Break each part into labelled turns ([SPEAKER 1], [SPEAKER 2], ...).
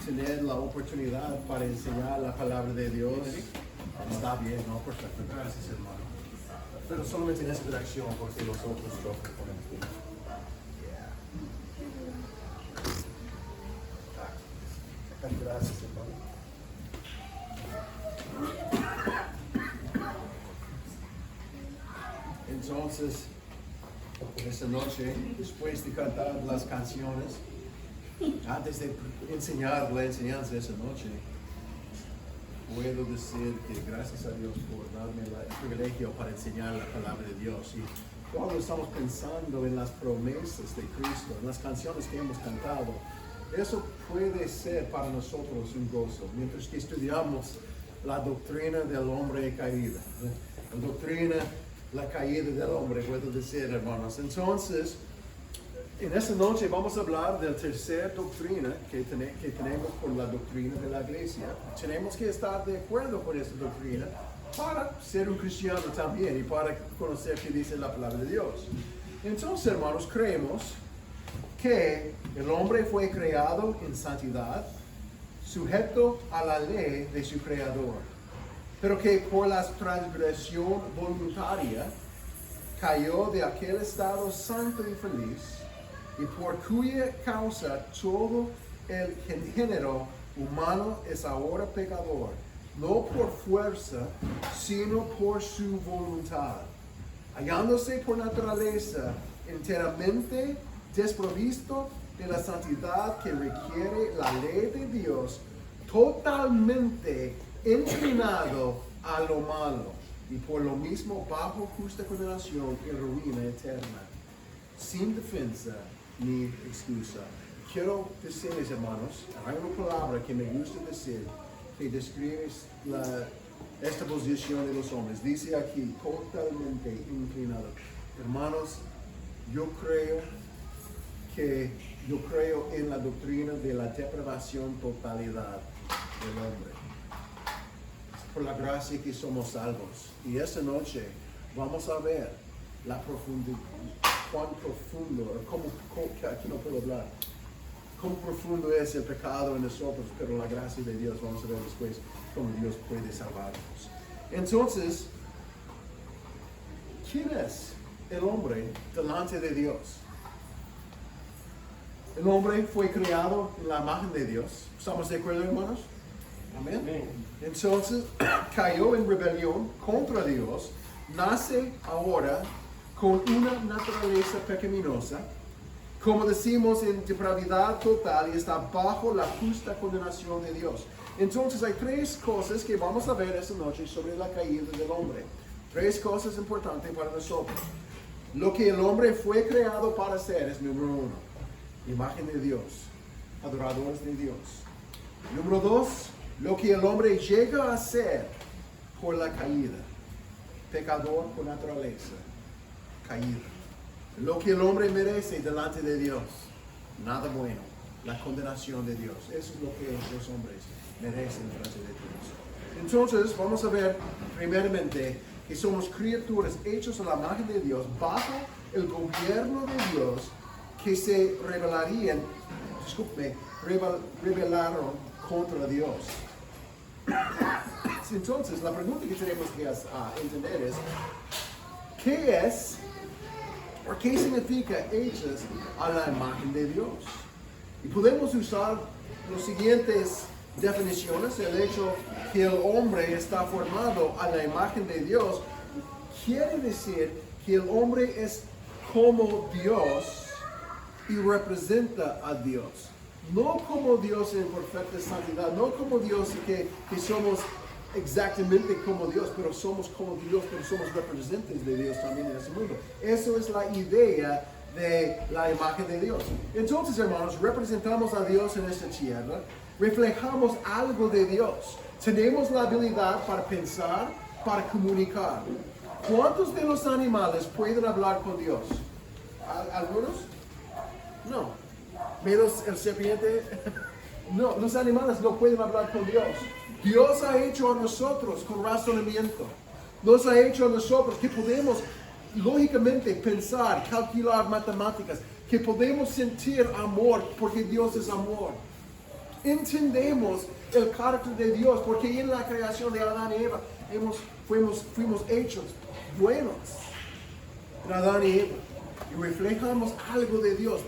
[SPEAKER 1] tener la oportunidad para enseñar la palabra de Dios, está bien, ¿no? Perfecto. Gracias, hermano. Pero solamente en esa dirección, porque los otros dos que ponemos aquí. Gracias, hermano. Entonces, esta noche, después de cantar las canciones, antes de enseñar la enseñanza esa noche, puedo decir que gracias a Dios por darme el privilegio para enseñar la palabra de Dios. Y cuando estamos pensando en las promesas de Cristo, en las canciones que hemos cantado, eso puede ser para nosotros un gozo, mientras que estudiamos la doctrina del hombre caído. La doctrina, la caída del hombre, puedo decir, hermanos. Entonces, en esta noche vamos a hablar de la tercera doctrina que tenemos con la doctrina de la iglesia. Tenemos que estar de acuerdo con esta doctrina para ser un cristiano también y para conocer qué dice la palabra de Dios. Entonces, hermanos, creemos que el hombre fue creado en santidad, sujeto a la ley de su creador, pero que por la transgresión voluntaria cayó de aquel estado santo y feliz, y por cuya causa todo el género humano es ahora pecador, no por fuerza, sino por su voluntad, hallándose por naturaleza enteramente desprovisto de la santidad que requiere la ley de Dios, totalmente inclinado a lo malo, y por lo mismo bajo justa condenación y ruina eterna, sin defensa ni excusa. Quiero decirles, hermanos, hay una palabra que me gusta decir, que describe esta posición de los hombres. Dice aquí, totalmente inclinado. Hermanos, yo creo en la doctrina de la depravación totalidad del hombre. Por la gracia que somos salvos. Y esta noche vamos a ver la profundidad, cuán profundo, aquí no puedo hablar, cuán profundo es el pecado en nosotros, pero la gracia de Dios, vamos a ver después cómo Dios puede salvarnos. Entonces, ¿quién es el hombre delante de Dios? El hombre fue creado en la imagen de Dios. ¿Estamos de acuerdo, hermanos? Amén. Entonces, cayó en rebelión contra Dios, nace ahora con una naturaleza pecaminosa, como decimos, en depravidad total, y está bajo la justa condenación de Dios. Entonces, hay tres cosas que vamos a ver esta noche sobre la caída del hombre. Tres cosas importantes para nosotros. Lo que el hombre fue creado para hacer es número uno, imagen de Dios, adoradores de Dios. Número dos, lo que el hombre llega a ser por la caída, pecador por naturaleza, caída. Lo que el hombre merece delante de Dios, nada bueno, la condenación de Dios. Eso es lo que los hombres merecen delante de Dios. Entonces, vamos a ver primeramente que somos criaturas hechas a la imagen de Dios, bajo el gobierno de Dios, que se rebelaron contra Dios. Entonces, la pregunta que tenemos que entender es, ¿qué es o qué significa hechas a la imagen de Dios? Y podemos usar las siguientes definiciones. El hecho que el hombre está formado a la imagen de Dios quiere decir que el hombre es como Dios y representa a Dios. No como Dios en perfecta santidad, no como Dios que somos exactamente como Dios, pero somos como Dios, pero somos representantes de Dios también en este mundo. Eso es la idea de la imagen de Dios. Entonces, hermanos, representamos a Dios en esta tierra, reflejamos algo de Dios, tenemos la habilidad para pensar, para comunicar. ¿Cuántos de los animales pueden hablar con Dios? ¿Algunos? No. Menos el serpiente. No, los animales no pueden hablar con Dios. Dios ha hecho a nosotros con razonamiento. Nos ha hecho a nosotros que podemos lógicamente pensar, calcular matemáticas, que podemos sentir amor porque Dios es amor. entendemos el carácter de Dios, porque en la creación de Adán y Eva fuimos hechos buenos en Adán y Eva, y reflejamos algo de Dios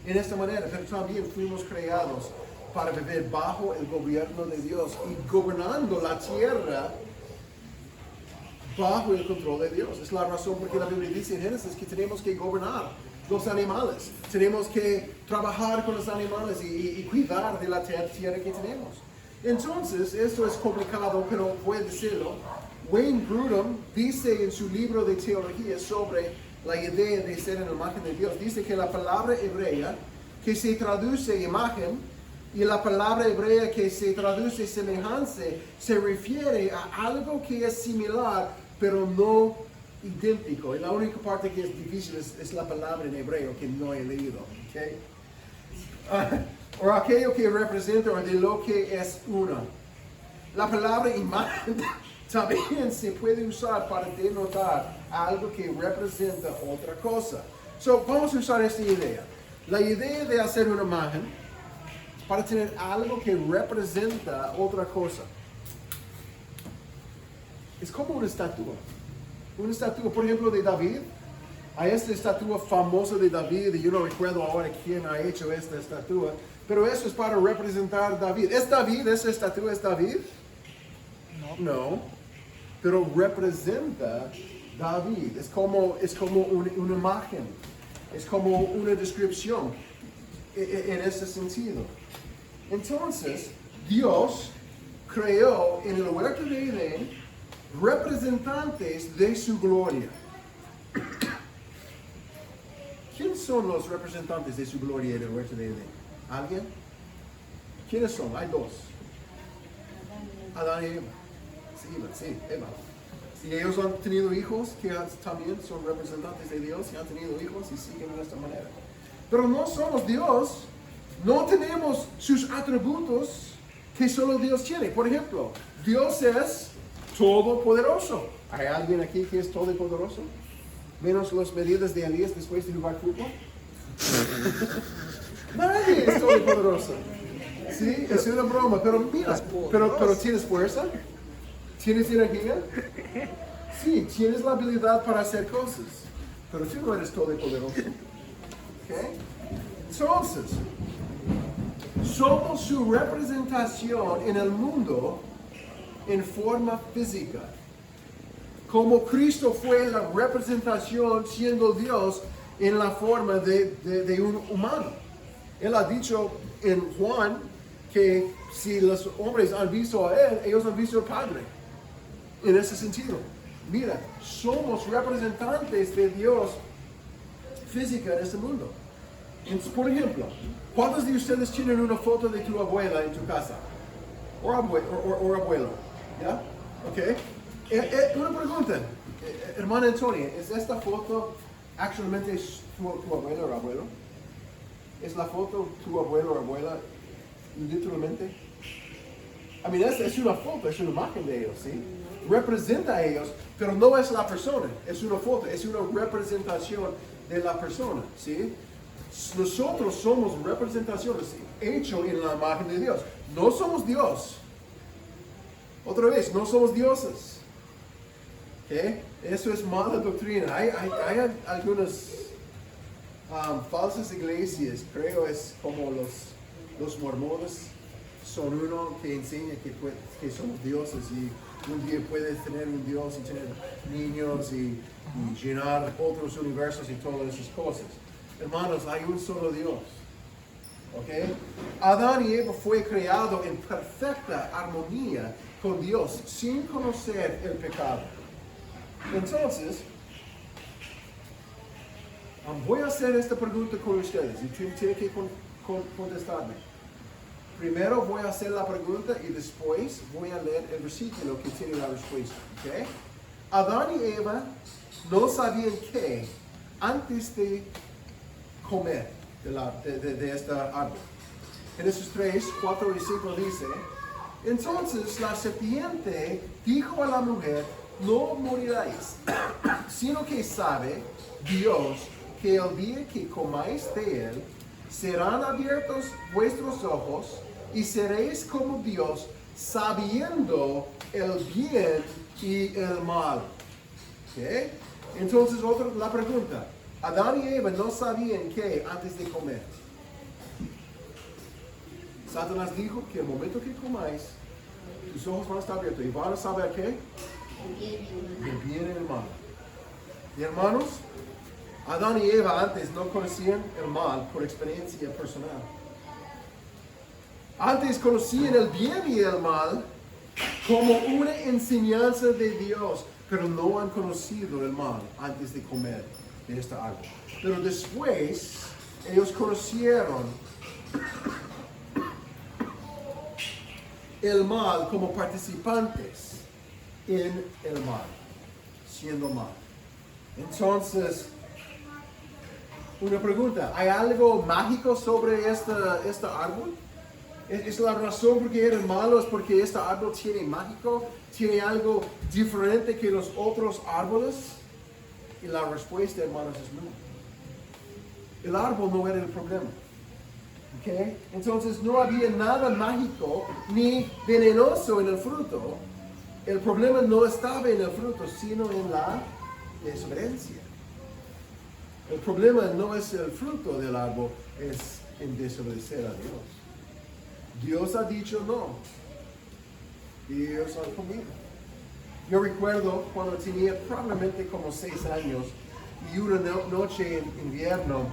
[SPEAKER 1] en esta manera, pero también fuimos creados para vivir bajo el gobierno de Dios y gobernando la tierra bajo el control de Dios. Es la razón por que la Biblia dice en Génesis que tenemos que gobernar los animales, tenemos que trabajar con los animales y cuidar de la tierra que tenemos. Entonces, esto es complicado, pero voy a decirlo. Wayne Grudem dice en su libro de teología sobre la idea de ser en la imagen de Dios, dice que la palabra hebrea que se traduce imagen y la palabra hebrea que se traduce semejanza se refiere a algo que es similar pero no idéntico. Y la única parte que es difícil es la palabra en hebreo que no he leído. ¿Okay? O aquello que representa o de lo que es uno. La palabra imagen también se puede usar para denotar algo que representa otra cosa. So, vamos a usar esta idea. La idea de hacer una imagen para tener algo que representa otra cosa. Es como una estatua. Una estatua, por ejemplo, de David. Hay esta estatua famosa de David, y yo no recuerdo ahora quién ha hecho esta estatua, pero eso es para representar a David. ¿Es David? ¿Esa estatua es David? No. Pero representa David. Es como una imagen. Es como una descripción en ese sentido. Entonces, Dios creó en el huerto de Edén representantes de su gloria. ¿Quiénes son los representantes de su gloria en el huerto de Edén? ¿Alguien? ¿Quiénes son? Hay dos. Adán y Eva. Sí, Eva. Y ellos han tenido hijos que también son representantes de Dios y han tenido hijos y siguen de esta manera. Pero no somos Dios. No tenemos sus atributos que solo Dios tiene. Por ejemplo, Dios es todopoderoso. ¿Hay alguien aquí que es todopoderoso? Menos las medidas de Elías después de jugar fútbol. Nadie es todopoderoso. Sí, es una broma, pero mira, pero ¿tienes fuerza? ¿Tienes energía? Sí, tienes la habilidad para hacer cosas, pero tú no eres todopoderoso. ¿Okay? Entonces, somos su representación en el mundo en forma física. Como Cristo fue la representación siendo Dios en la forma de un humano. Él ha dicho en Juan que si los hombres han visto a Él, ellos han visto al Padre. En ese sentido, mira, somos representantes de Dios física en este mundo. Entonces, por ejemplo, ¿cuántos de ustedes tienen una foto de tu abuela en tu casa? O abuelo, ¿ya? Ok. Una pregunta, hermana Antonia, ¿es esta foto actualmente tu abuela o abuelo? ¿Es la foto tu abuelo o abuela literalmente? Es una foto, es una imagen de ellos, ¿sí? Representa a ellos, pero no es la persona, es una foto, es una representación de la persona, ¿sí? Nosotros somos representaciones hechas en la imagen de Dios. No somos Dios. Otra vez, no somos dioses. ¿Okay? Eso es mala doctrina. Hay algunas falsas iglesias, creo es como los mormones, son uno que enseña que somos dioses y un día puedes tener un Dios y tener niños y llenar otros universos y todas esas cosas. Hermanos, hay un solo Dios. ¿Okay? Adán y Eva fue creado en perfecta armonía con Dios sin conocer el pecado. Entonces, voy a hacer esta pregunta con ustedes y tienen que contestarme. Primero voy a hacer la pregunta y después voy a leer el versículo que tiene la respuesta. ¿Okay? Adán y Eva no sabían qué antes de comer de esta árbol. Génesis 3, 4 y 5 dice: entonces la serpiente dijo a la mujer: no moriráis, sino que sabe Dios que el día que comáis de él, serán abiertos vuestros ojos y seréis como Dios, sabiendo el bien y el mal. ¿Okay? Entonces, la pregunta. Adán y Eva no sabían qué antes de comer. Satanás dijo que el momento que comáis, tus ojos van a estar abiertos y van a saber qué. El bien y el mal. Y hermanos, Adán y Eva antes no conocían el mal por experiencia personal. Antes conocían el bien y el mal como una enseñanza de Dios, pero no han conocido el mal antes de comer de esta árbol. Pero después, ellos conocieron el mal como participantes en el mal, siendo mal. Entonces, una pregunta, ¿hay algo mágico sobre este árbol? ¿Es la razón por qué eran malos? ¿Porque este árbol tiene mágico? ¿Tiene algo diferente que los otros árboles? Y la respuesta, hermanos, es no. El árbol no era el problema. ¿Okay? Entonces no había nada mágico ni venenoso en el fruto. El problema no estaba en el fruto, sino en la desobediencia. El problema no es el fruto del árbol, es en desobedecer a Dios. Dios ha dicho no. Y ellos han comido. Yo recuerdo cuando tenía probablemente como 6 años y una noche en invierno,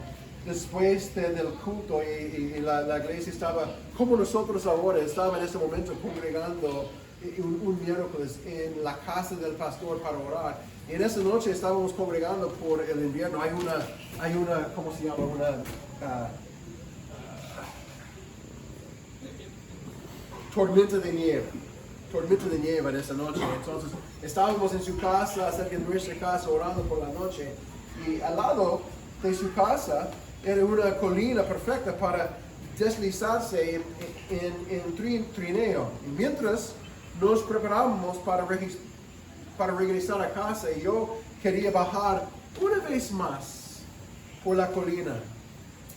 [SPEAKER 1] después del culto y la iglesia estaba, como nosotros ahora, estaba en ese momento congregando un miércoles en la casa del pastor para orar. Y en esa noche estábamos congregando por el invierno. Hay una ¿cómo se llama? Tormenta de nieve en esa noche. Entonces estábamos en su casa, cerca de nuestra casa, orando por la noche, y al lado de su casa era una colina perfecta para deslizarse en trineo. Y mientras nos preparábamos para regresar a casa, y yo quería bajar una vez más por la colina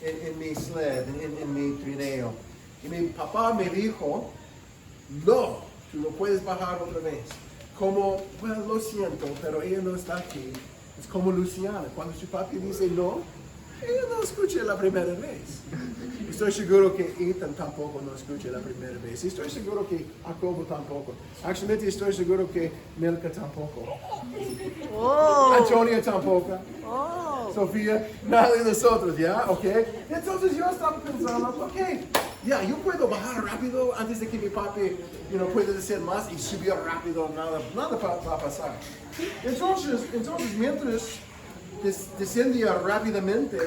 [SPEAKER 1] en mi sled, en mi trineo. Y mi papá me dijo, no, tú no puedes bajar otra vez. Como, bueno, lo siento, pero ella no está aquí. Es como Luciana, cuando su papi dice no, ella no escucha la primera vez. Estoy seguro que Ethan tampoco no escucha la primera vez. Estoy seguro que Jacobo tampoco. Actualmente estoy seguro que Melka tampoco. Oh. Antonia tampoco. Oh. Sofía, nada de nosotros, ¿ya? ¿Ok? Entonces yo estaba pensando, ok, ya, yo puedo bajar rápido antes de que mi papi pueda decir más y subir rápido, nada va a pasar. Entonces mientras descendía rápidamente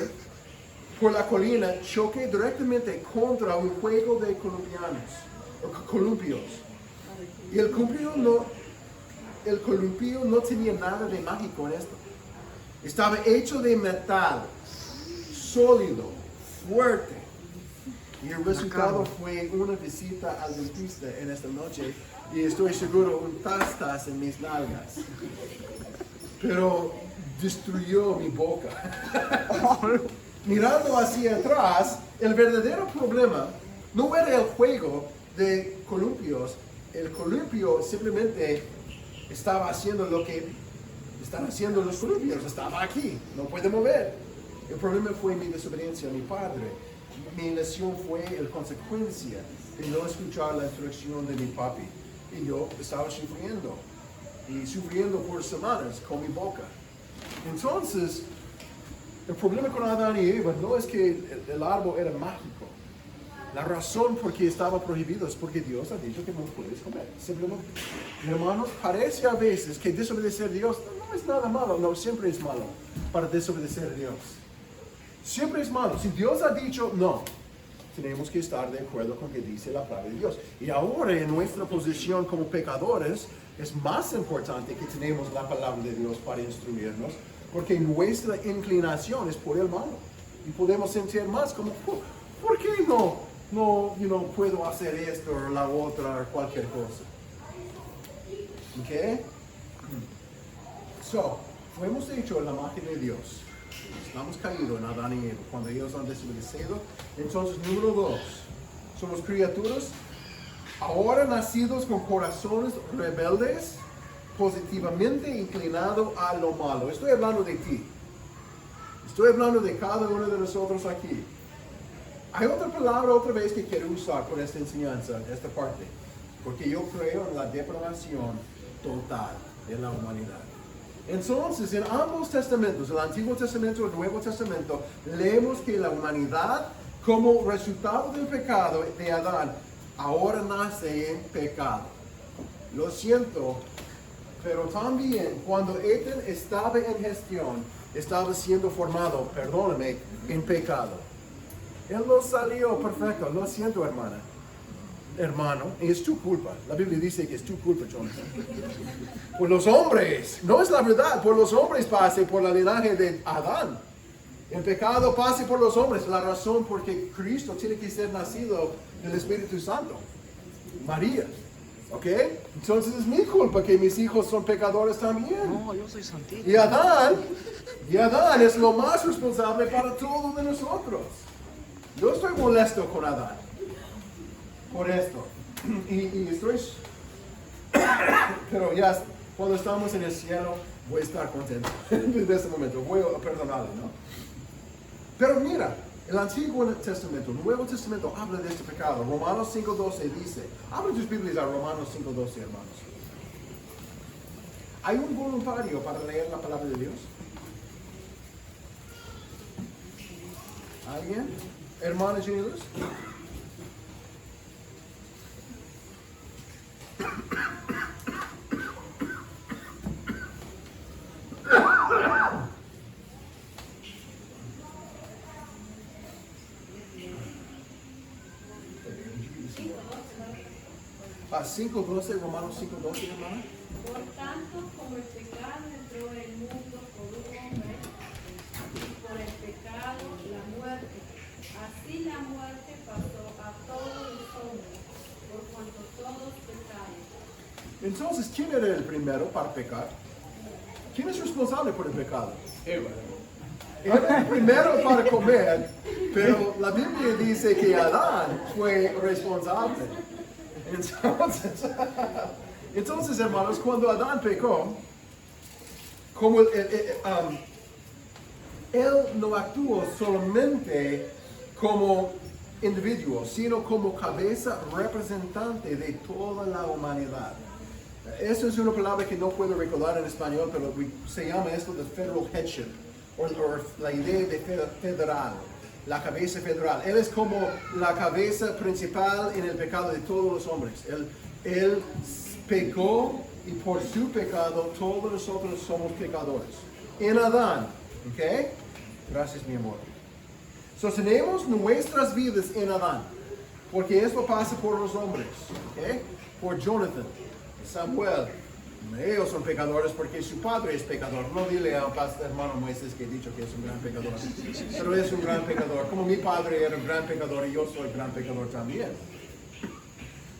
[SPEAKER 1] por la colina, choqué directamente contra un juego de columpios. Y el columpio no tenía nada de mágico en esto. Estaba hecho de metal, sólido, fuerte. Y el resultado fue una visita al dentista en esta noche, y estoy seguro un tas en mis nalgas. Pero destruyó mi boca. Mirando hacia atrás, el verdadero problema no era el juego de columpios. El columpio simplemente estaba haciendo lo que están haciendo los columpios. Estaba aquí, no puede mover. El problema fue mi desobediencia a mi padre. Mi lesión fue la consecuencia de no escuchar la instrucción de mi papi. Y yo estaba sufriendo. Y sufriendo por semanas con mi boca. Entonces, el problema con Adán y Eva no es que el árbol era mágico. La razón por qué estaba prohibido es porque Dios ha dicho que no puedes comer. Simplemente, hermanos, parece a veces que desobedecer a Dios no es nada malo. No, siempre es malo para desobedecer a Dios. Siempre es malo. Si Dios ha dicho no, tenemos que estar de acuerdo con lo que dice la palabra de Dios. Y ahora en nuestra posición como pecadores, es más importante que tenemos la palabra de Dios para instruirnos, porque nuestra inclinación es por el malo. Y podemos sentir más como, ¿por qué no puedo hacer esto o la otra o cualquier cosa? ¿Ok? So, hemos hecho la imagen de Dios. Estamos caídos en Adán y Eva cuando ellos han desobedecido. Entonces, número 2, somos criaturas, ahora nacidos con corazones rebeldes, positivamente inclinado a lo malo. Estoy hablando de ti. Estoy hablando de cada uno de nosotros aquí. Hay otra palabra otra vez que quiero usar por esta enseñanza, esta parte. Porque yo creo en la depravación total de la humanidad. Entonces, en ambos testamentos, el Antiguo Testamento y el Nuevo Testamento, leemos que la humanidad, como resultado del pecado de Adán, ahora nace en pecado. Lo siento, pero también cuando Eden estaba en gestión, estaba siendo formado, perdóname, en pecado. Él no salió perfecto, lo siento, hermano, y es tu culpa. La Biblia dice que es tu culpa, Jonathan. Por los hombres, no es la verdad, por los hombres pase por la linaje de Adán. El pecado pase por los hombres, la razón porque Cristo tiene que ser nacido del Espíritu Santo. María, ¿ok? Entonces es mi culpa que mis hijos son pecadores también.
[SPEAKER 2] No, yo soy santito.
[SPEAKER 1] Y Adán es lo más responsable para todos de nosotros. Yo estoy molesto con Adán por esto. Y estoy... Pero ya cuando estamos en el cielo voy a estar contento. Desde ese momento voy a perdonarle, ¿no? Pero mira, el Antiguo Testamento, el Nuevo Testamento habla de este pecado. Romanos 5:12 dice, abra tus Biblias a Romanos 5:12, hermanos. ¿Hay un voluntario para leer la palabra de Dios? ¿Alguien? Hermanos Jenny Luz. A 5:12, Romanos 5:12, hermano.
[SPEAKER 3] Por tanto, como el pecado entró en el mundo por un hombre, y por el pecado la muerte, así la muerte pasó a todos los hombres, por cuanto todos pecaron.
[SPEAKER 1] Entonces, ¿quién era el primero para pecar? ¿Quién es responsable por el pecado? Eva. Era el primero para comer, pero la Biblia dice que Adán fue responsable. Entonces, hermanos, cuando Adán pecó, como él no actuó solamente como individuo, sino como cabeza representante de toda la humanidad. Eso es una palabra que no puedo recordar en español, pero se llama esto de federal headship, o la idea de federal. La cabeza federal. Él es como la cabeza principal en el pecado de todos los hombres. Él pecó y por su pecado todos nosotros somos pecadores. En Adán. ¿Ok? Gracias, mi amor. Sostenemos nuestras vidas en Adán. Porque esto pasa por los hombres. ¿Ok? Por Jonathan, Samuel. Ellos son pecadores porque su padre es pecador. No dile al hermano Moisés que he dicho que es un gran pecador. Pero es un gran pecador. Como mi padre era un gran pecador y yo soy gran pecador también.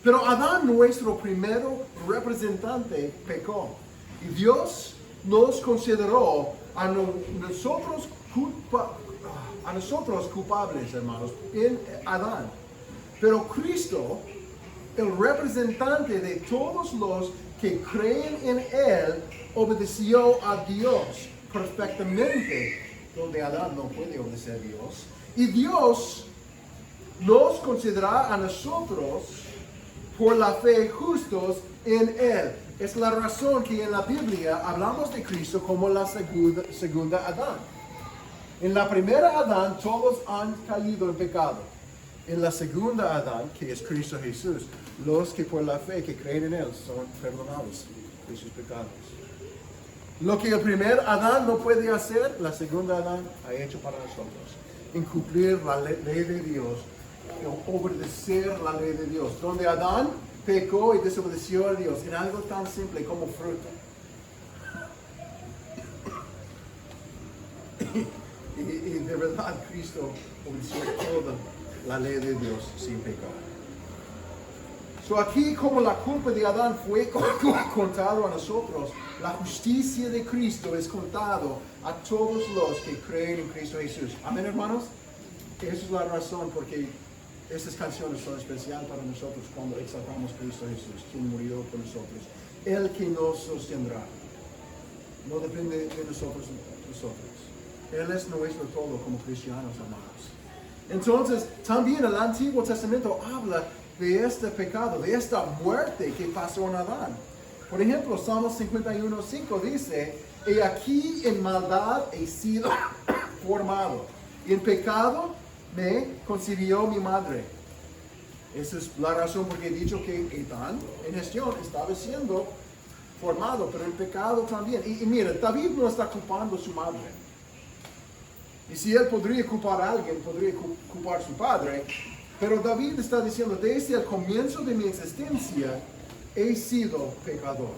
[SPEAKER 1] Pero Adán, nuestro primero representante, pecó. Y Dios nos consideró a nosotros culpables, hermanos, en Adán. Pero Cristo, el representante de todos los que creen en Él, obedeció a Dios perfectamente, donde Adán no puede obedecer a Dios. Y Dios nos considera a nosotros por la fe justos en Él. Es la razón que en la Biblia hablamos de Cristo como la segunda Adán. En la primera Adán todos han caído en pecado. En la segunda Adán, que es Cristo Jesús, los que por la fe que creen en Él son perdonados de sus pecados. Lo que el primer Adán no puede hacer, la segunda Adán ha hecho para nosotros. Incumplir la ley de Dios, obedecer la ley de Dios. Donde Adán pecó y desobedeció a Dios en algo tan simple como fruta. Y de verdad Cristo obedeció toda la ley de Dios sin pecar. So aquí, como la culpa de Adán fue contado a nosotros, la justicia de Cristo es contado a todos los que creen en Cristo Jesús. Amén, hermanos. Esa es la razón porque Estas canciones son especiales para nosotros cuando exaltamos a Cristo Jesús, quien murió por nosotros. El que nos sostendrá. No depende de nosotros. Él es nuestro todo como cristianos, amados. Entonces, también el Antiguo Testamento habla de este pecado, de esta muerte que pasó en Adán. Por ejemplo, Salmos 51:5 dice, he aquí en maldad he sido formado, y en pecado me concibió mi madre. Esa es la razón por que he dicho que Adán en gestión estaba siendo formado, pero en pecado también. Y mira, David no está culpando a su madre. Y si él podría culpar a alguien, podría culpar a su padre. Pero David está diciendo, desde el comienzo de mi existencia, he sido pecador.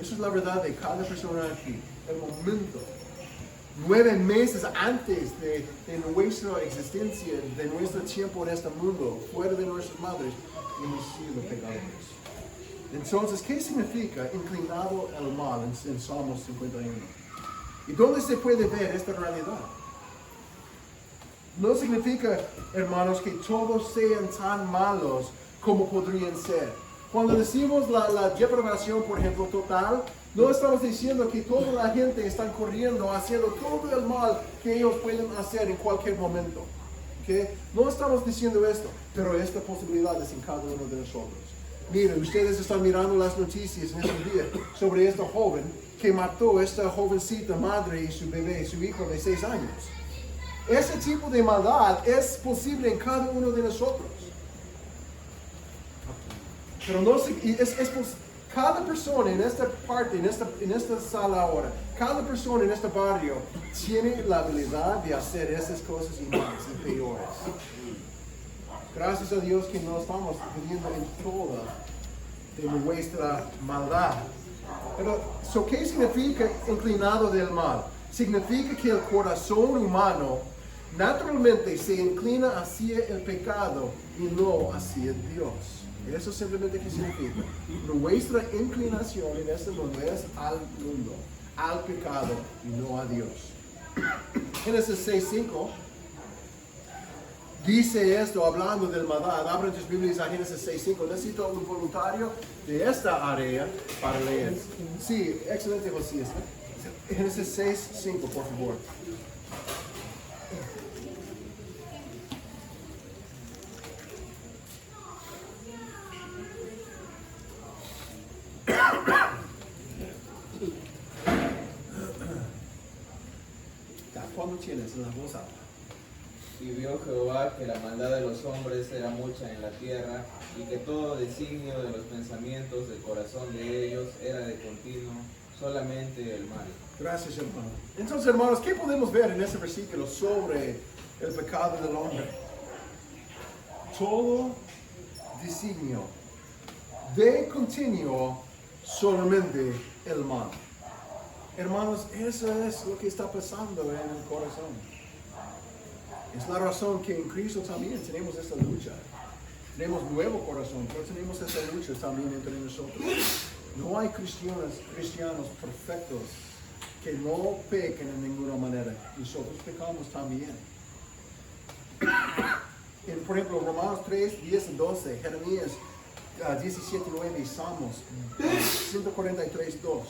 [SPEAKER 1] Esa es la verdad de cada persona aquí. El momento, 9 meses antes de nuestra existencia, de nuestro tiempo en este mundo, fuera de nuestras madres, hemos sido pecadores. Entonces, ¿qué significa inclinado al mal en Salmos 51? ¿Y dónde se puede ver esta realidad? No significa, hermanos, que todos sean tan malos como podrían ser. Cuando decimos la depravación, por ejemplo, total, no estamos diciendo que toda la gente está corriendo, haciendo todo el mal que ellos pueden hacer en cualquier momento. ¿Okay? No estamos diciendo esto, pero esta posibilidad es en cada uno de nosotros. Miren, ustedes están mirando las noticias en este día sobre esta joven que mató a esta jovencita madre y su bebé, su hijo de 6 años. Ese tipo de maldad es posible en cada uno de nosotros. Pero no cada persona en esta parte, en esta sala ahora, cada persona en este barrio tiene la habilidad de hacer esas cosas y más y peores. Gracias a Dios que no estamos viviendo en toda de nuestra maldad. Pero, ¿qué significa inclinado del mal? Significa que el corazón humano naturalmente se inclina hacia el pecado y no hacia Dios. Eso simplemente qué significa. Nuestra inclinación en este mundo es al mundo, al pecado y no a Dios. Génesis 6:5 dice esto hablando del maldad. Abran tus Biblias a Génesis 6:5. Necesito un voluntario de esta área para leer. Sí, excelente, Josías. Génesis 6:5, por favor. ¿Cuándo tienes la voz alta?
[SPEAKER 2] Y vio Jehová que la maldad de los hombres era mucha en la tierra, y que todo designio de los pensamientos del corazón de ellos era de continuo solamente el mal.
[SPEAKER 1] Gracias, hermano. Entonces, hermanos, ¿qué podemos ver en ese versículo sobre el pecado del hombre? Todo designio de continuo solamente el mal. Hermanos, eso es lo que está pasando en el corazón. Es la razón que en Cristo también tenemos esta lucha. Tenemos nuevo corazón, pero tenemos esta lucha también entre nosotros. No hay cristianos perfectos que no pequen en ninguna manera. Nosotros pecamos también. Por ejemplo, Romanos 3:10-12, Jeremías 17:9 y Salmos 143:2.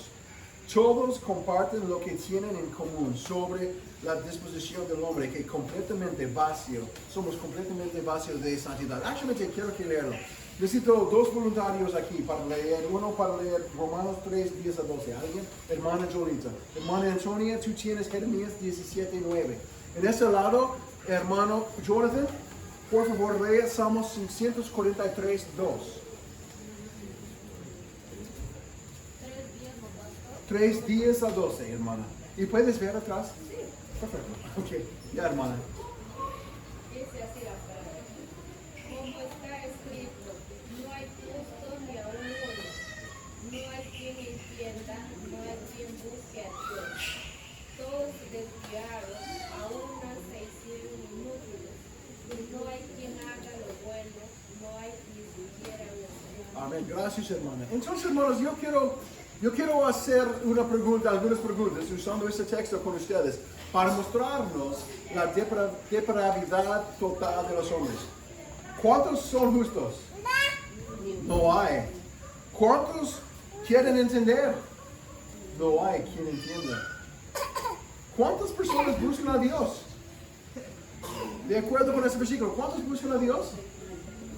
[SPEAKER 1] Todos comparten lo que tienen en común sobre la disposición del hombre, que completamente vacío, somos completamente vacíos de santidad. Actualmente quiero que leerlo. Necesito 2 voluntarios aquí para leer, uno para leer Romanos 3:10-12. ¿Alguien? Hermana Jolita. Hermana Antonia, tú tienes Jeremías 17:9. En ese lado, hermano Jonathan, por favor lea Salmos 143:2. 3:10-12, hermana. ¿Y puedes ver atrás?
[SPEAKER 3] Sí.
[SPEAKER 1] Perfecto. Ok, ya, hermana.
[SPEAKER 3] Dice así la frase. Como está escrito, no hay justo ni aun uno. No hay quien entienda, no hay quien busque a Dios. Todos se desviaron, a una se hicieron inútiles. No hay quien haga lo bueno, no hay ni siquiera uno.
[SPEAKER 1] Amén. Gracias, hermana. Entonces, hermanos, yo quiero hacer algunas preguntas usando este texto con ustedes para mostrarnos la depravidad total de los hombres. ¿Cuántos son justos? No hay. ¿Cuántos quieren entender? No hay quien entienda. ¿Cuántas personas buscan a Dios? De acuerdo con ese versículo, ¿cuántos buscan a Dios?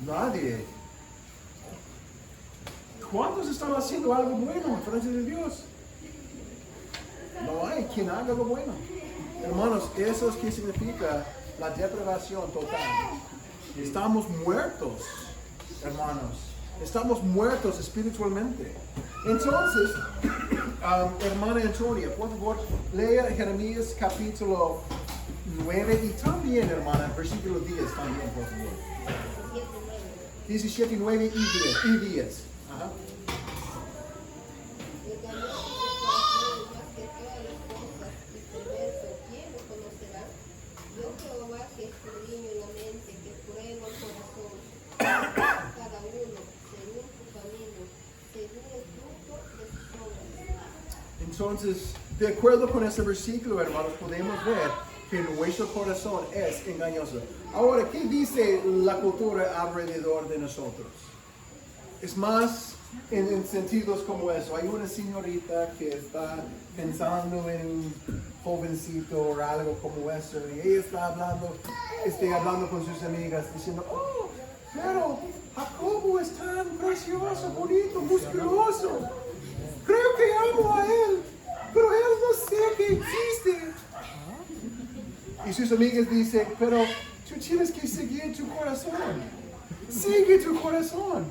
[SPEAKER 1] Nadie. ¿Cuántos están haciendo algo bueno en frente de Dios? No hay quien haga lo bueno. Hermanos, eso es que significa la depravación total. Estamos muertos, hermanos. Estamos muertos espiritualmente. Entonces, hermana Antonia, por favor, lea Jeremías capítulo 9 y también, hermana, versículo 10 también, por favor. 17, 9 y 10. Ajá. Entonces, de acuerdo con ese versículo, hermanos, podemos ver que nuestro corazón es engañoso. Ahora, ¿qué dice la cultura alrededor de nosotros? Es más en sentidos como eso. Hay una señorita que está pensando en un jovencito o algo como eso, y ella está hablando con sus amigas, diciendo, oh, pero Jacobo es tan precioso, bonito, musculoso. Creo que amo a él, pero él no sé que existe. Y sus amigas dicen, pero tú tienes que seguir tu corazón. Sigue tu corazón.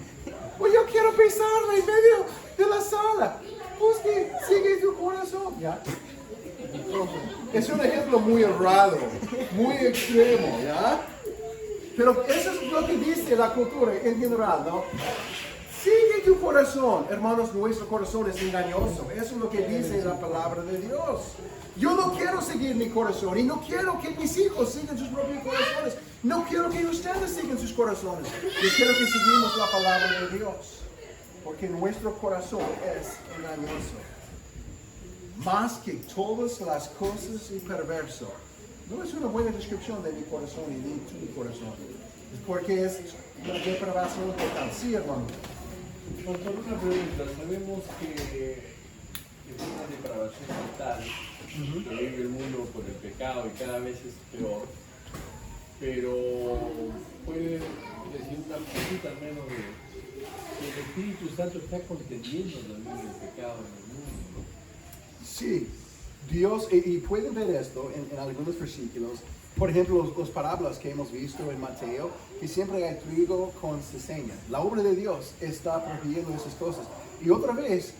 [SPEAKER 1] O yo quiero besarla en medio de la sala. Sigue tu corazón. ¿Ya? Es un ejemplo muy raro, muy extremo, ¿ya? Pero eso es lo que dice la cultura en general, ¿no? Sigue tu corazón. Hermanos, nuestro corazón es engañoso. Eso es lo que dice la palabra de Dios. Yo no quiero seguir mi corazón y no quiero que mis hijos sigan sus propios corazones. No quiero que ustedes sigan sus corazones. Yo quiero que sigamos la palabra de Dios. Porque nuestro corazón es engañoso. Más que todas las cosas y perverso. No es una buena descripción de mi corazón y de tu corazón. Es porque es la depravación total. Sí, hermano.
[SPEAKER 4] Pastor, una pregunta. Sabemos que es una depravación total que vive el mundo por el pecado y cada vez es peor. Pero puede decir una cosita al menos de que el Espíritu Santo está conteniendo también el pecado en el mundo.
[SPEAKER 1] Sí, Dios, y pueden ver esto en algunos versículos. Por ejemplo, las parábolas que hemos visto en Mateo, que siempre hay trigo con cizaña. La obra de Dios está proveyendo esas cosas. Y otra vez,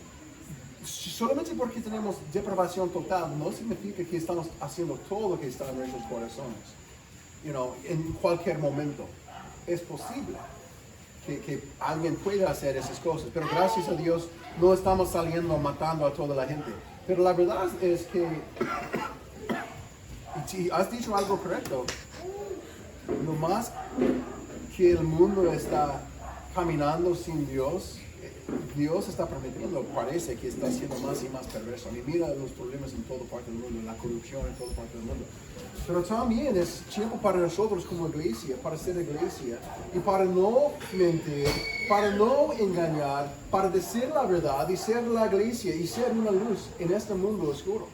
[SPEAKER 1] solamente porque tenemos depravación total, no significa que estamos haciendo todo lo que está en nuestros corazones. En cualquier momento. Es posible que alguien pueda hacer esas cosas, pero gracias a Dios no estamos saliendo matando a toda la gente. Pero la verdad es que si has dicho algo correcto, no más que el mundo está caminando sin Dios, Dios está prometiendo, parece que está siendo más y más perverso. Y mira los problemas en toda parte del mundo, la corrupción en toda parte del mundo. Pero también es tiempo para nosotros como iglesia, para ser iglesia, y para no mentir, para no engañar, para decir la verdad y ser la iglesia y ser una luz en este mundo oscuro.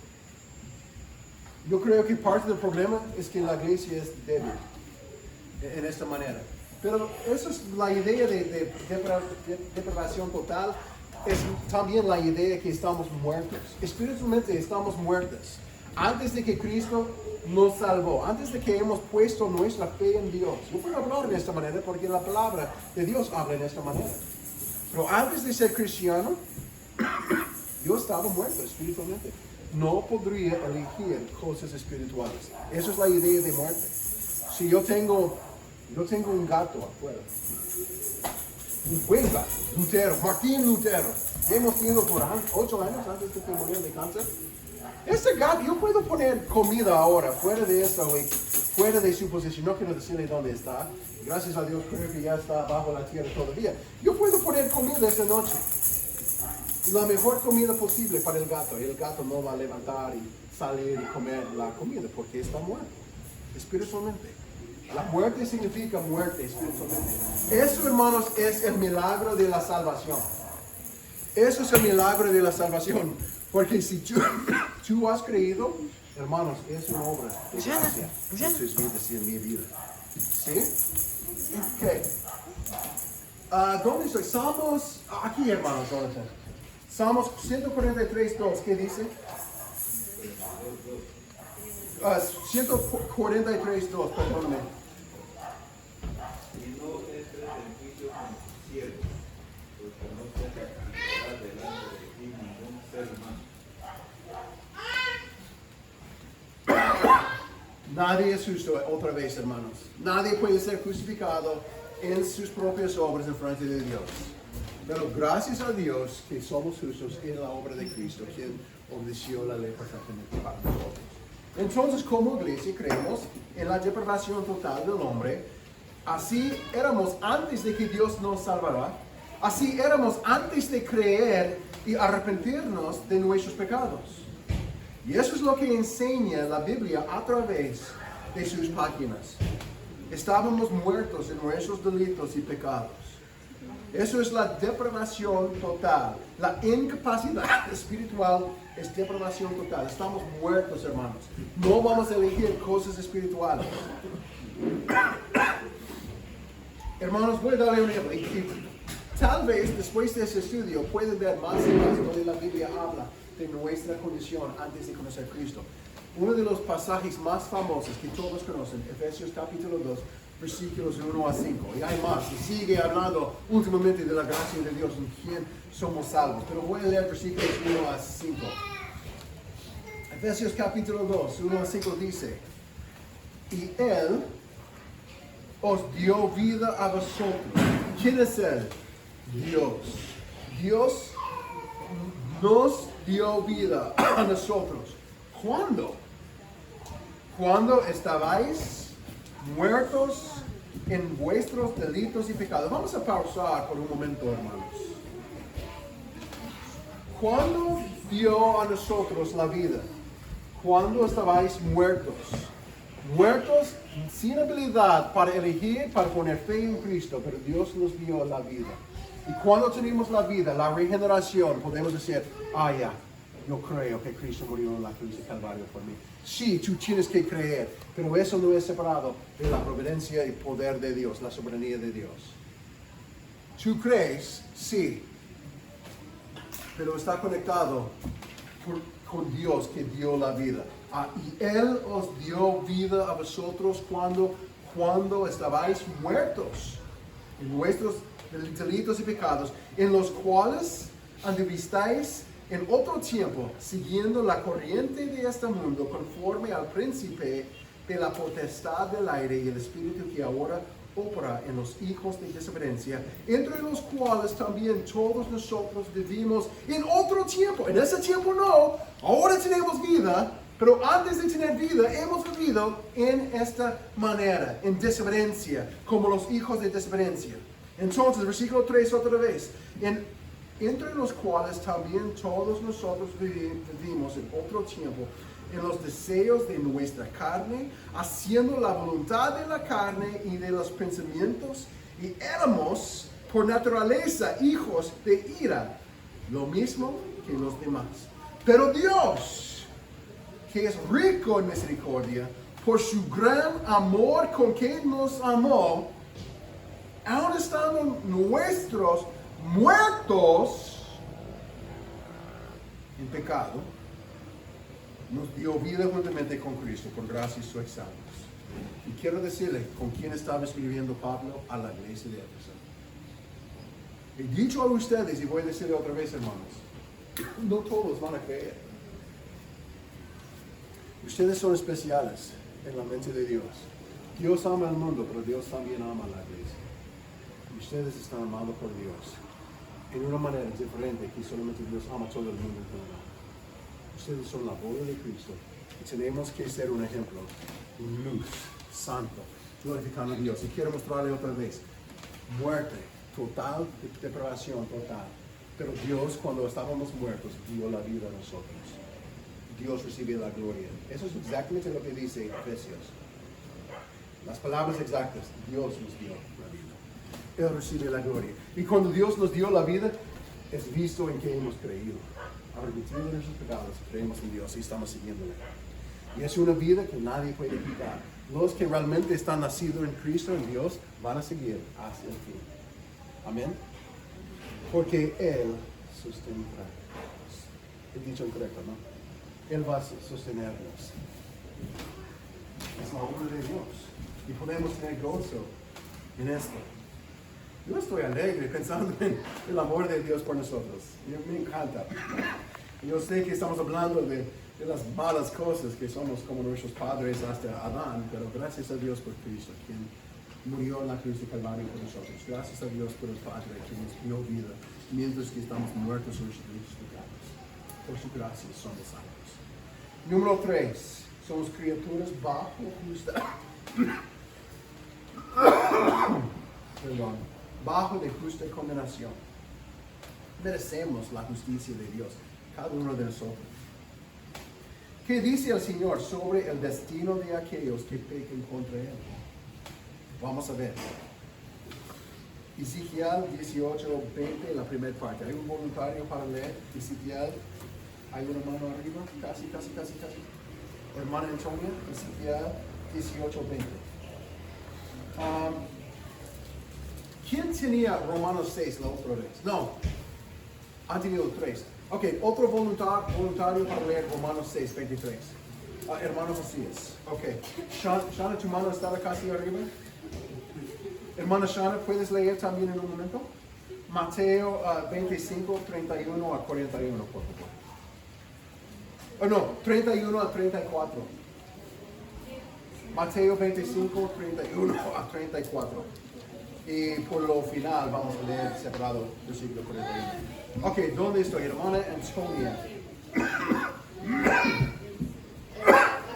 [SPEAKER 1] Yo creo que parte del problema es que la iglesia es débil en esta manera. Pero eso es la idea de depravación total, es también la idea que estamos muertos. Espiritualmente estamos muertos. Antes de que Cristo nos salvó, antes de que hemos puesto nuestra fe en Dios. Yo puedo hablar de esta manera porque la palabra de Dios habla de esta manera. Pero antes de ser cristiano, yo estaba muerto espiritualmente. No podría elegir cosas espirituales. Esa es la idea de muerte. Si yo tengo un gato afuera, un buen gato, Lutero, Martín Lutero, hemos tenido por 8 años antes de que muriera de cáncer. Este gato, yo puedo poner comida ahora, fuera de esta, fuera de su posición, no quiero decirle dónde está, gracias a Dios creo que ya está bajo la tierra todavía. Yo puedo poner comida esta noche, la mejor comida posible para el gato, y el gato no va a levantar y salir y comer la comida porque está muerto, espiritualmente. La muerte significa muerte espiritualmente. Eso, hermanos, es el milagro de la salvación. Eso es el milagro de la salvación. Porque si tú has creído, hermanos, es una obra de gracia. Eso es vida, sí, en mi vida. ¿Sí? Ok. ¿Dónde estoy? Salmos, aquí, hermanos, ¿dónde está? Salmos 143:2, ¿qué dice? 143:2, perdóname.
[SPEAKER 2] Y no entres en juicio con tus siervos, porque no se justificará delante de ti ningún ser humano.
[SPEAKER 1] Nadie es justo, otra vez, hermanos. Nadie puede ser justificado en sus propias obras en frente de Dios. Pero gracias a Dios que somos justos en la obra de Cristo, quien obedeció la ley perfectamente para nosotros. Entonces, como iglesia, creemos en la depravación total del hombre. Así éramos antes de que Dios nos salvara. Así éramos antes de creer y arrepentirnos de nuestros pecados. Y eso es lo que enseña la Biblia a través de sus páginas. Estábamos muertos en nuestros delitos y pecados. Eso es la depravación total. La incapacidad espiritual es depravación total. Estamos muertos, hermanos. No vamos a elegir cosas espirituales. Hermanos, voy a darle un ejemplo. Y tal vez después de ese estudio pueden ver más y más donde la Biblia habla de nuestra condición antes de conocer a Cristo. Uno de los pasajes más famosos que todos conocen, Efesios capítulo 2, versículos 1 a 5. Y hay más, y sigue hablando últimamente de la gracia de Dios, en quien somos salvos. Pero voy a leer versículos 1 a 5. Efesios capítulo 2, 1 a 5 dice, y Él os dio vida a vosotros. ¿Quién es Él? Dios. Dios nos dio vida a nosotros. ¿Cuándo? Cuando estabais muertos en vuestros delitos y pecados. Vamos a pausar por un momento, hermanos. ¿Cuándo dio a nosotros la vida? Cuando estabais muertos. Muertos sin habilidad para elegir, para poner fe en Cristo, pero Dios nos dio la vida. Y cuando tenemos la vida, la regeneración, podemos decir, ya, yo creo que Cristo murió en la cruz de Calvario por mí. Sí, tú tienes que creer, pero eso no es separado de la providencia y poder de Dios, la soberanía de Dios. ¿Tú crees? Sí. Pero está conectado con Dios que dio la vida. Y Él os dio vida a vosotros cuando estabais muertos en vuestros delitos y pecados, en los cuales anduvisteis en otro tiempo, siguiendo la corriente de este mundo, conforme al príncipe de la potestad del aire y el espíritu que ahora obra en los hijos de desobediencia, entre los cuales también todos nosotros vivimos en otro tiempo. En ese tiempo no, ahora tenemos vida, pero antes de tener vida hemos vivido en esta manera, en desobediencia, como los hijos de desobediencia. Entonces, versículo 3 otra vez, entre los cuales también todos nosotros vivimos en otro tiempo, en los deseos de nuestra carne, haciendo la voluntad de la carne y de los pensamientos, y éramos por naturaleza hijos de ira, lo mismo que los demás. Pero Dios, que es rico en misericordia, por su gran amor con que nos amó, aun estando nuestros muertos en pecado, nos dio vida juntamente con Cristo, por gracia sois salvos. Y quiero decirle con quién estaba escribiendo Pablo a la iglesia de Éfeso. He dicho a ustedes, y voy a decirle otra vez, hermanos, no todos van a creer. Ustedes son especiales en la mente de Dios. Dios ama al mundo, pero Dios también ama a la iglesia. Y ustedes están amados por Dios en una manera diferente que solamente Dios ama a todo el mundo en general. Ustedes son la boda de Cristo y tenemos que ser un ejemplo, luz, santo, glorificando a Dios. Y quiero mostrarle otra vez, muerte total, depravación total. Pero Dios, cuando estábamos muertos, dio la vida a nosotros. Dios recibe la gloria. Eso es exactamente lo que dice Efesios. Las palabras exactas, Dios nos dio la vida. Él recibe la gloria. Y cuando Dios nos dio la vida, es visto en que hemos creído. Arrepentido de nuestros pecados, creemos en Dios y estamos siguiéndole. Y es una vida que nadie puede quitar. Los que realmente están nacidos en Cristo, en Dios, van a seguir hasta el fin. Amén. Porque Él sostendrá. He dicho correcto, ¿no? Él va a sostenernos. Es la obra de Dios. Y podemos tener gozo en esto. Yo estoy alegre pensando en el amor de Dios por nosotros. Me encanta. Yo sé que estamos hablando de las malas cosas que somos como nuestros padres hasta Adán, pero gracias a Dios por Cristo, quien murió en la cruz de Calvario por nosotros. Gracias a Dios por el Padre, quien nos dio vida, mientras que estamos muertos en nuestros pecados. Por su gracia somos salvos. Número 3. Somos criaturas bajo justa. Perdón. Bajo de justa condenación. Merecemos la justicia de Dios, cada uno de nosotros. ¿Qué dice el Señor sobre el destino de aquellos que pecan contra Él? Vamos a ver. Ezequiel 18:20, la primera parte. ¿Hay un voluntario para leer Ezequiel? ¿Hay una mano arriba? Casi. Hermana Antonia, Ezequiel 18:20. ¿Quién tenía Romanos 6 la otra vez? No, han tenido 3. Ok, otro voluntario para leer Romanos 6:23. Hermano Josías. Ok. Shana, tu mano está casi arriba. Hermana Shana, ¿puedes leer también en un momento? Mateo 25:31 a 41, por favor. No, 31 a 34. Mateo 25:31 a 34. Y por lo final vamos a leer separado versículo 41. Ok, ¿dónde estoy? Hermana Antonia.
[SPEAKER 5] A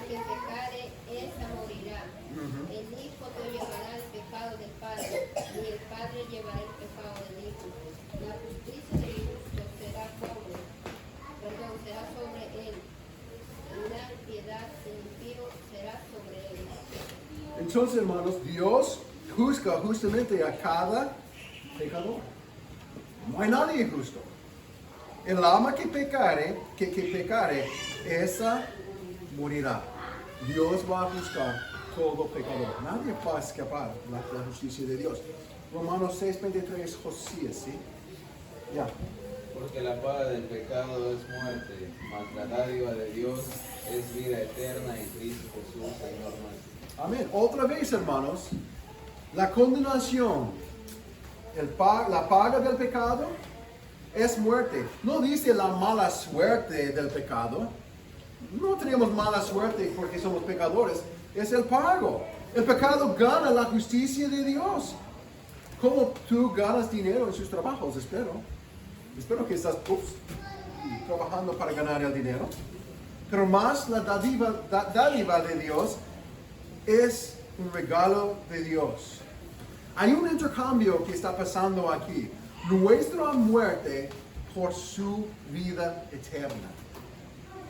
[SPEAKER 5] que pecare, esa morirá. El hijo no llevará el pecado del padre, ni el padre llevará el pecado del hijo. La justicia del justo será sobre él. La piedad del impío será sobre él.
[SPEAKER 1] Entonces, hermanos, Dios juzga justamente a cada pecador. No hay nadie justo. El alma que pecare, esa morirá. Dios va a juzgar todo pecador. Nadie va a escapar de la justicia de Dios. Romanos 6:23, Josías, ¿sí? Ya.
[SPEAKER 2] Porque la paga del pecado es muerte, mas la dádiva de Dios es vida eterna en Cristo Jesús, Señor nuestro.
[SPEAKER 1] Amén. Otra vez, hermanos, la condenación, la paga del pecado es muerte. No dice la mala suerte del pecado. No tenemos mala suerte porque somos pecadores. Es el pago. El pecado gana la justicia de Dios. ¿Cómo tú ganas dinero en sus trabajos? Espero que estás trabajando para ganar el dinero. Pero más la dádiva de Dios es un regalo de Dios. Hay un intercambio que está pasando aquí. Nuestra muerte por su vida eterna.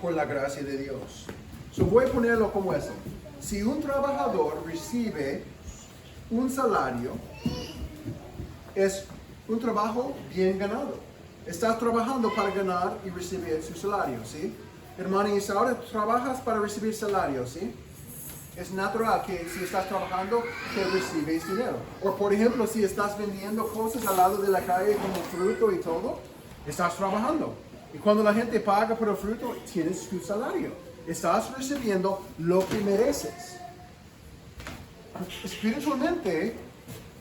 [SPEAKER 1] Por la gracia de Dios. Voy a ponerlo como eso. Si un trabajador recibe un salario, es un trabajo bien ganado. Estás trabajando para ganar y recibir su salario, ¿sí? Hermana Isaura, trabajas para recibir salario, ¿sí? Es natural que si estás trabajando, que recibes dinero. O por ejemplo, si estás vendiendo cosas al lado de la calle como fruto y todo, estás trabajando. Y cuando la gente paga por el fruto, tienes tu salario. Estás recibiendo lo que mereces. Espiritualmente,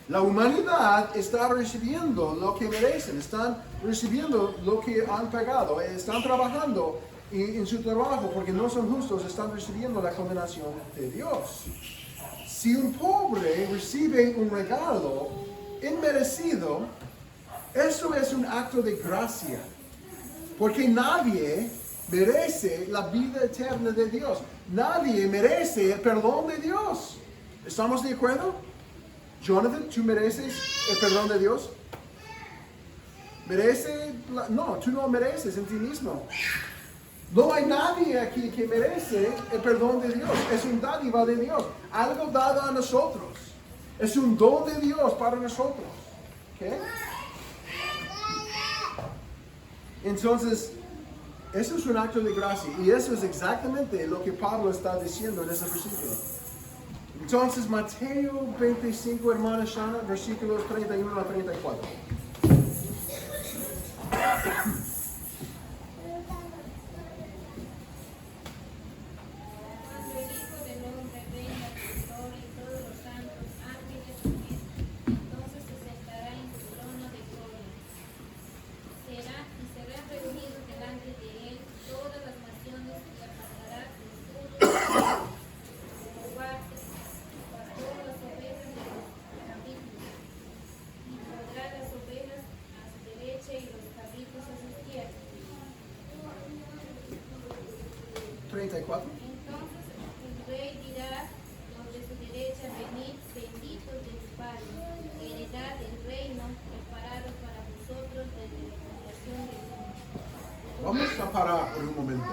[SPEAKER 1] la humanidad está recibiendo lo que merecen. Están recibiendo lo que han pagado. Están trabajando y en su trabajo, porque no son justos, están recibiendo la condenación de Dios. Si un pobre recibe un regalo inmerecido, eso es un acto de gracia, porque nadie merece la vida eterna de Dios. Nadie merece el perdón de Dios. ¿Estamos de acuerdo? Jonathan, ¿tú mereces el perdón de Dios? No, tú no mereces en ti mismo. No hay nadie aquí que merece el perdón de Dios. Es un dádiva de Dios. Algo dado a nosotros. Es un don de Dios para nosotros. ¿Ok? Entonces, eso es un acto de gracia. Y eso es exactamente lo que Pablo está diciendo en ese versículo. Entonces, Mateo 25, hermana Shana, versículos 31 a 34.
[SPEAKER 5] Cuando el Hijo del Hombre venga con gloria y todos los santos ángeles con él, entonces se sentará en su trono de gloria. Serán reunidos delante de él todas las naciones y apartará sus partes, pasó las ovejas de los cabritos, y pondrá las ovejas a su derecha y los cabritos a su izquierda.
[SPEAKER 1] 34.
[SPEAKER 5] Entonces el rey dirá los de su derecha, venid, benditos de mi Padre, heredad del reino preparado para vosotros desde la fundación del mundo.
[SPEAKER 1] Vamos a parar por un momento.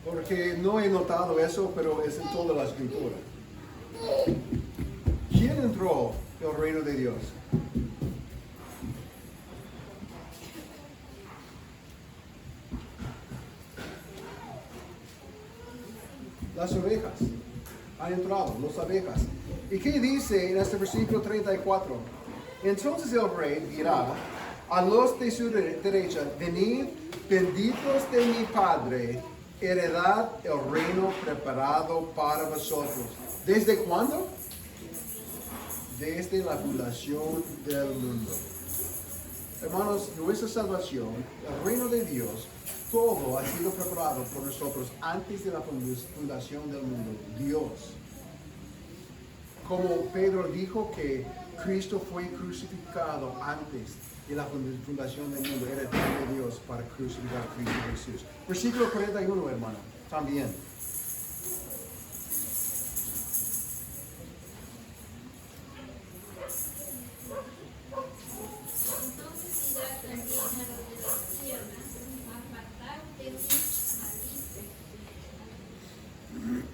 [SPEAKER 1] Porque no he notado eso, pero es en toda la escritura. ¿Quién entró al reino de Dios? Las ovejas han entrado, las ovejas. ¿Y qué dice en este versículo 34? Entonces el rey dirá a los de su derecha, venid, benditos de mi Padre, heredad el reino preparado para vosotros. ¿Desde cuándo? Desde la fundación del mundo. Hermanos, nuestra salvación, el reino de Dios, todo ha sido preparado por nosotros antes de la fundación del mundo. Dios. Como Pedro dijo que Cristo fue crucificado antes de la fundación del mundo. Era el plan de Dios para crucificar a Cristo Jesús. Versículo 41, hermano. También.
[SPEAKER 5] Entonces dirá también a los de la izquierda, apartad de mí, malditos,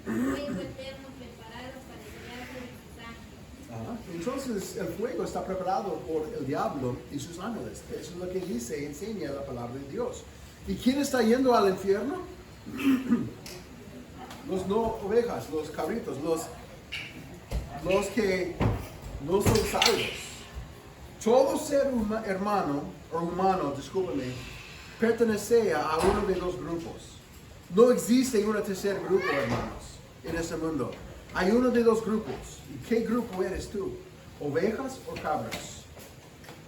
[SPEAKER 5] fuego eterno preparado para el diablo y sus ángeles.
[SPEAKER 1] Entonces el fuego está preparado por el diablo y sus ángeles. Eso es lo que dice, enseña la palabra de Dios. ¿Y quién está yendo al infierno? Los no ovejas, los cabritos, los que no son salvos. Todo ser humano, discúlpeme, pertenece a uno de los grupos. No existe un tercer grupo, hermanos, en este mundo. Hay uno de dos grupos. ¿Y qué grupo eres tú? ¿Ovejas o cabras?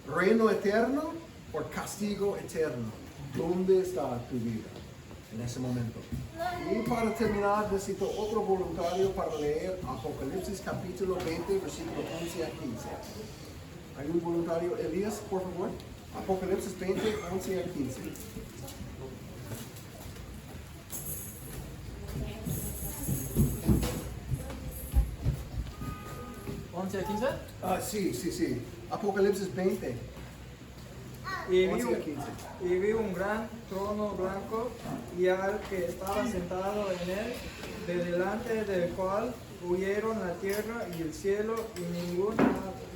[SPEAKER 1] ¿Reino eterno o castigo eterno? ¿Dónde está tu vida en ese momento? Y para terminar, necesito otro voluntario para leer Apocalipsis capítulo 20, versículo 11 a 15. ¿Hay un voluntario? Elías, por favor. Apocalipsis 20, 11 a 15.
[SPEAKER 6] ¿11 a 15?
[SPEAKER 1] Sí. Apocalipsis 20,
[SPEAKER 7] Y
[SPEAKER 1] 11 a 15.
[SPEAKER 7] vi un gran trono blanco y al que estaba sentado en él, de delante del cual huyeron la tierra y el cielo, y ningún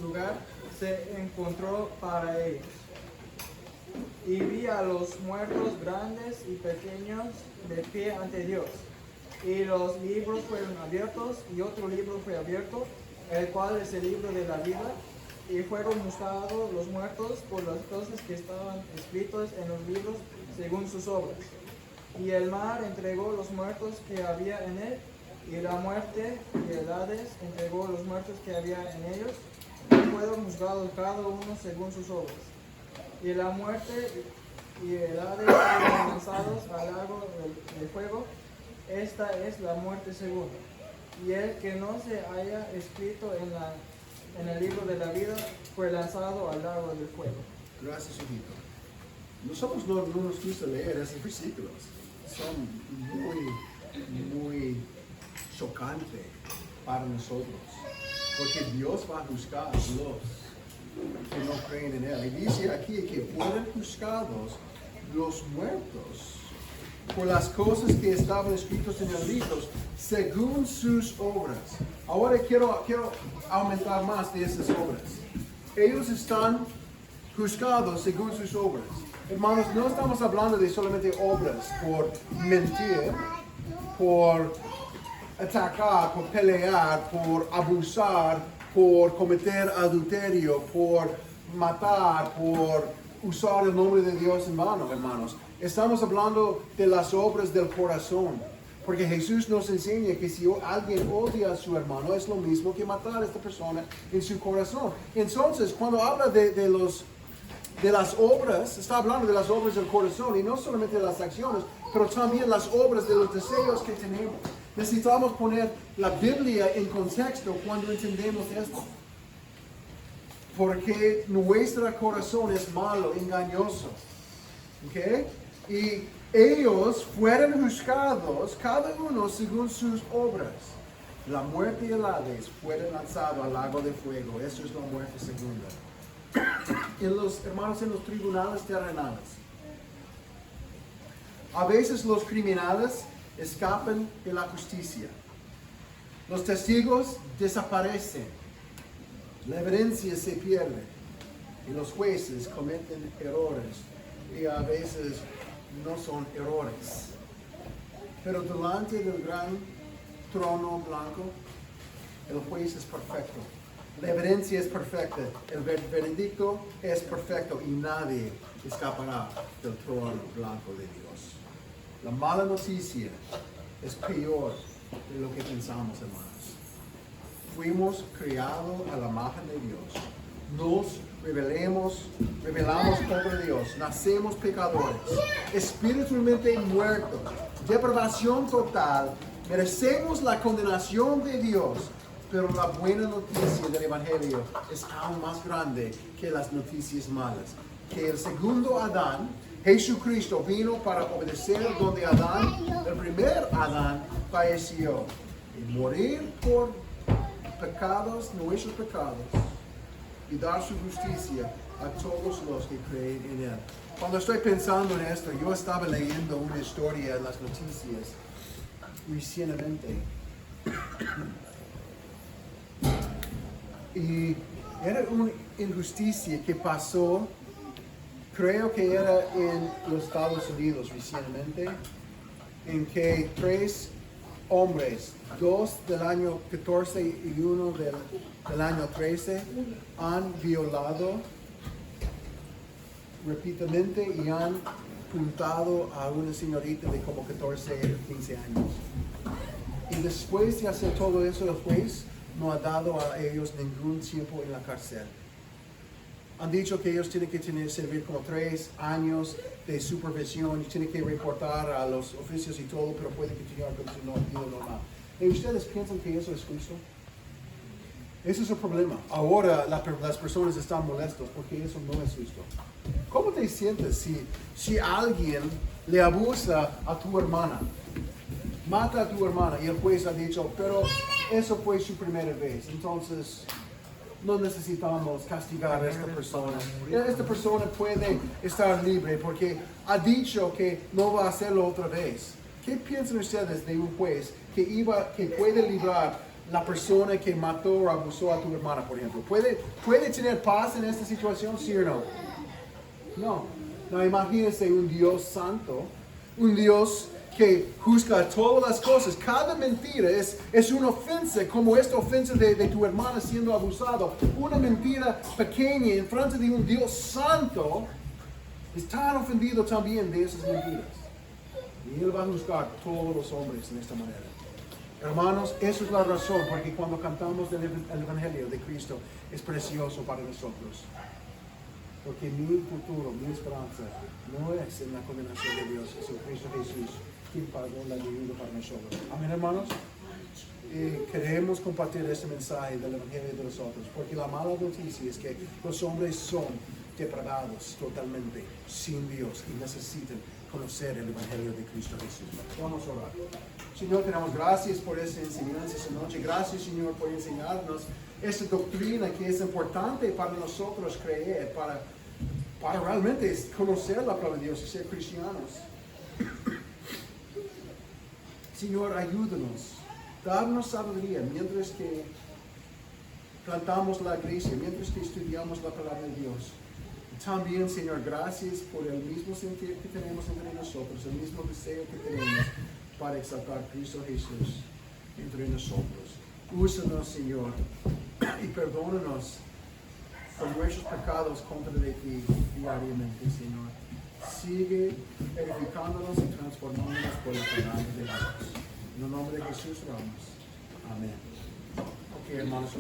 [SPEAKER 7] lugar se encontró para ellos. Y vi a los muertos grandes y pequeños de pie ante Dios. Y los libros fueron abiertos, y otro libro fue abierto, el cual es el libro de la vida. Y fueron juzgados los muertos por las cosas que estaban escritas en los libros según sus obras. Y el mar entregó los muertos que había en él, y la muerte y el Hades entregó los muertos que había en ellos, y fueron juzgados cada uno según sus obras. Y la muerte y el Hades fueron lanzados al lago de fuego. Esta es la muerte segunda. Y el que no se haya escrito en el libro de la vida fue lanzado al lago del fuego.
[SPEAKER 1] Gracias, hijito. Nosotros no nos gusta leer esos versículos. Son muy chocantes para nosotros. Porque Dios va a juzgar a los que no creen en Él. Y dice aquí que fueron juzgados los muertos por las cosas que estaban escritas en el libro, según sus obras. Ahora quiero aumentar más de esas obras. Ellos están juzgados según sus obras. Hermanos, no estamos hablando de solamente obras por mentir, por atacar, por pelear, por abusar, por cometer adulterio, por matar, por usar el nombre de Dios en vano, hermanos. Estamos hablando de las obras del corazón. Porque Jesús nos enseña que si alguien odia a su hermano, es lo mismo que matar a esta persona en su corazón. Entonces, cuando habla de las obras, está hablando de las obras del corazón, y no solamente de las acciones, pero también las obras de los deseos que tenemos. Necesitamos poner la Biblia en contexto cuando entendemos esto. Porque nuestro corazón es malo, engañoso. ¿Ok? Y ellos fueron juzgados, cada uno según sus obras. La muerte y el Hades fueron lanzados al lago de fuego. Eso es la muerte segunda. Hermanos, en los tribunales terrenales, a veces los criminales escapan de la justicia. Los testigos desaparecen. La evidencia se pierde. Y los jueces cometen errores. Y a veces no son errores. Pero delante del gran trono blanco, el juez es perfecto. La evidencia es perfecta. El veredicto es perfecto. Y nadie escapará del trono blanco de Dios. La mala noticia es peor de lo que pensamos, hermanos. Fuimos creados a la imagen de Dios. Nos revelamos contra Dios. Nacemos pecadores. Espiritualmente muertos. Depravación total. Merecemos la condenación de Dios. Pero la buena noticia del Evangelio es aún más grande que las noticias malas. Que el segundo Adán, Jesucristo, vino para obedecer donde Adán, el primer Adán, falleció. Y morir por pecados, nuestros pecados, y dar su justicia a todos los que creen en Él. Cuando estoy pensando en esto, yo estaba leyendo una historia en las noticias recientemente. Y era una injusticia que pasó, creo que era en los Estados Unidos recientemente, en que 3 hombres, 2 del año 14 y 1 del año 13, han violado repetidamente y han apuntado a una señorita de como 14 o 15 años. Y después de hacer todo eso, el juez no ha dado a ellos ningún tiempo en la cárcel. Han dicho que ellos tienen que servir como 3 años de supervisión, y tienen que reportar a los oficios y todo, pero pueden continuar con su vida normal. ¿Y ustedes piensan que eso es justo? Ese es el problema. Ahora las personas están molestas porque eso no es justo. ¿Cómo te sientes si alguien le abusa a tu hermana? Mata a tu hermana y el juez ha dicho, pero eso fue su primera vez, entonces no necesitamos castigar a esta persona. Esta persona puede estar libre porque ha dicho que no va a hacerlo otra vez. ¿Qué piensan ustedes de un juez que puede librar la persona que mató o abusó a tu hermana, por ejemplo? ¿Puede tener paz en esta situación, sí o no? No, imagínense un Dios santo, un Dios que juzga todas las cosas. Cada mentira es una ofensa, como esta ofensa de tu hermana siendo abusado. Una mentira pequeña en frente de un Dios santo es tan ofendido también de esas mentiras. Y Él va a juzgar a todos los hombres de esta manera. Hermanos, esa es la razón porque cuando cantamos el Evangelio de Cristo es precioso para nosotros. Porque mi futuro, mi esperanza no es en la condenación de Dios, es en Cristo Jesús, quien pagó la deuda para nosotros. Amén, hermanos. Queremos compartir este mensaje del Evangelio de nosotros, porque la mala noticia es que los hombres son depravados totalmente, sin Dios, y necesitan conocer el Evangelio de Cristo Jesús. Vamos a orar. Señor, te damos gracias por esta enseñanza esta noche. Gracias, Señor, por enseñarnos esta doctrina que es importante para nosotros creer, para realmente conocer la palabra de Dios y ser cristianos. Señor, ayúdanos, darnos sabiduría mientras que plantamos la iglesia, mientras que estudiamos la palabra de Dios. También, Señor, gracias por el mismo sentir que tenemos entre nosotros, el mismo deseo que tenemos para exaltar a Cristo Jesús entre nosotros. Úsanos, Señor, y perdónanos por nuestros pecados contra de ti diariamente, Señor. Sigue edificándonos y transformándonos por la palabra de Dios. En el nombre de Jesús oramos. Amén. Ok, hermanos,